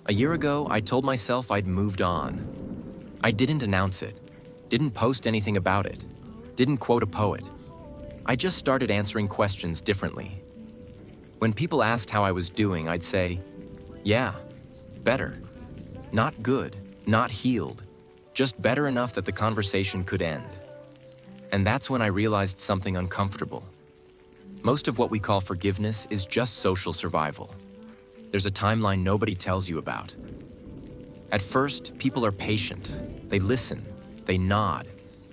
A year ago, I told myself I'd moved on. I didn't announce it, didn't post anything about it, didn't quote a poet. I just started answering questions differently. When people asked how I was doing, I'd say, yeah, better. Not good, not healed, just better enough that the conversation could end. And that's when I realized something uncomfortable. Most of what we call forgiveness is just social survival. There's a timeline nobody tells you about. At first, people are patient. They listen, they nod.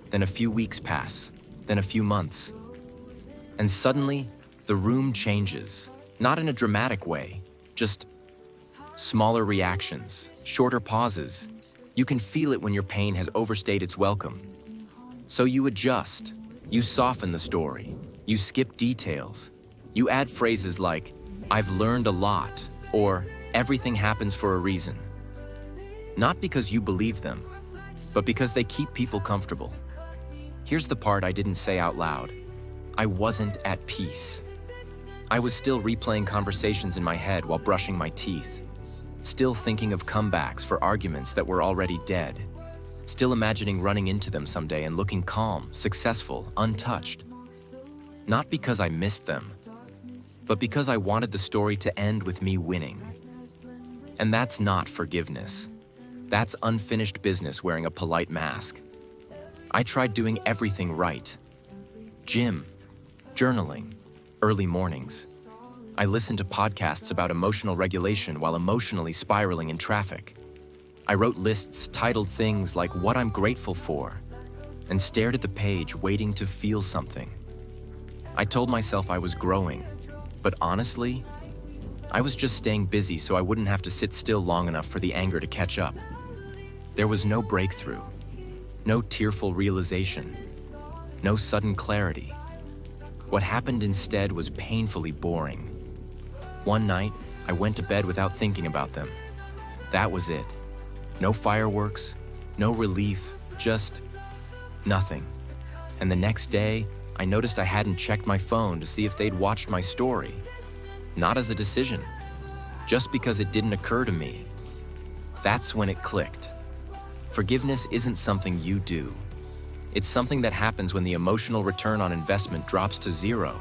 Then a few weeks pass, then a few months. And suddenly, the room changes. Not in a dramatic way, just smaller reactions, shorter pauses. You can feel it when your pain has overstayed its welcome. So you adjust, you soften the story, you skip details. You add phrases like, I've learned a lot, or everything happens for a reason. Not because you believe them, but because they keep people comfortable. Here's the part I didn't say out loud. I wasn't at peace. I was still replaying conversations in my head while brushing my teeth. Still thinking of comebacks for arguments that were already dead. Still imagining running into them someday and looking calm, successful, untouched. Not because I missed them, but because I wanted the story to end with me winning. And that's not forgiveness. That's unfinished business wearing a polite mask. I tried doing everything right. Gym, journaling, early mornings. I listened to podcasts about emotional regulation while emotionally spiraling in traffic. I wrote lists titled things like what I'm grateful for and stared at the page waiting to feel something. I told myself I was growing, but honestly, I was just staying busy so I wouldn't have to sit still long enough for the anger to catch up. There was no breakthrough, no tearful realization, no sudden clarity. What happened instead was painfully boring. One night, I went to bed without thinking about them. That was it. No fireworks, no relief, just nothing. And the next day, I noticed I hadn't checked my phone to see if they'd watched my story. Not as a decision, just because it didn't occur to me. That's when it clicked. Forgiveness isn't something you do. It's something that happens when the emotional return on investment drops to zero.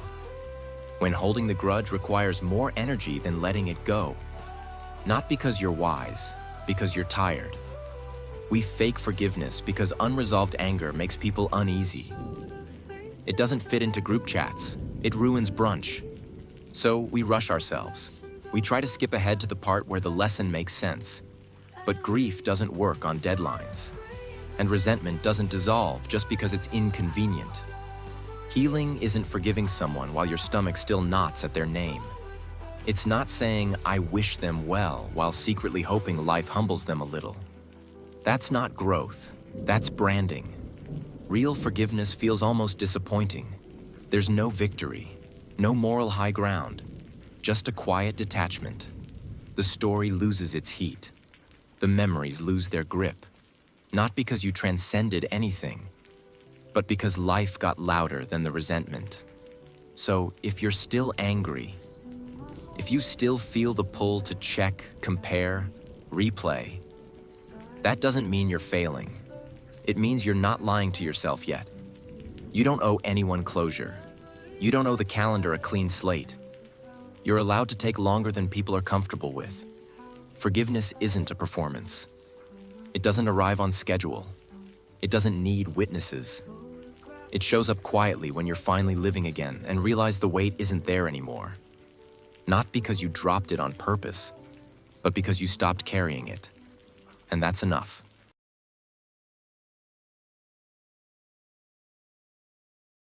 When holding the grudge requires more energy than letting it go. Not because you're wise, because you're tired. We fake forgiveness because unresolved anger makes people uneasy. It doesn't fit into group chats. It ruins brunch. So we rush ourselves. We try to skip ahead to the part where the lesson makes sense. But grief doesn't work on deadlines. And resentment doesn't dissolve just because it's inconvenient. Healing isn't forgiving someone while your stomach still knots at their name. It's not saying, I wish them well, while secretly hoping life humbles them a little. That's not growth. That's branding. Real forgiveness feels almost disappointing. There's no victory, no moral high ground, just a quiet detachment. The story loses its heat. The memories lose their grip. Not because you transcended anything, but because life got louder than the resentment. So if you're still angry, if you still feel the pull to check, compare, replay, that doesn't mean you're failing. It means you're not lying to yourself yet. You don't owe anyone closure. You don't owe the calendar a clean slate. You're allowed to take longer than people are comfortable with. Forgiveness isn't a performance. It doesn't arrive on schedule. It doesn't need witnesses. It shows up quietly when you're finally living again and realize the weight isn't there anymore. Not because you dropped it on purpose, but because you stopped carrying it. And that's enough.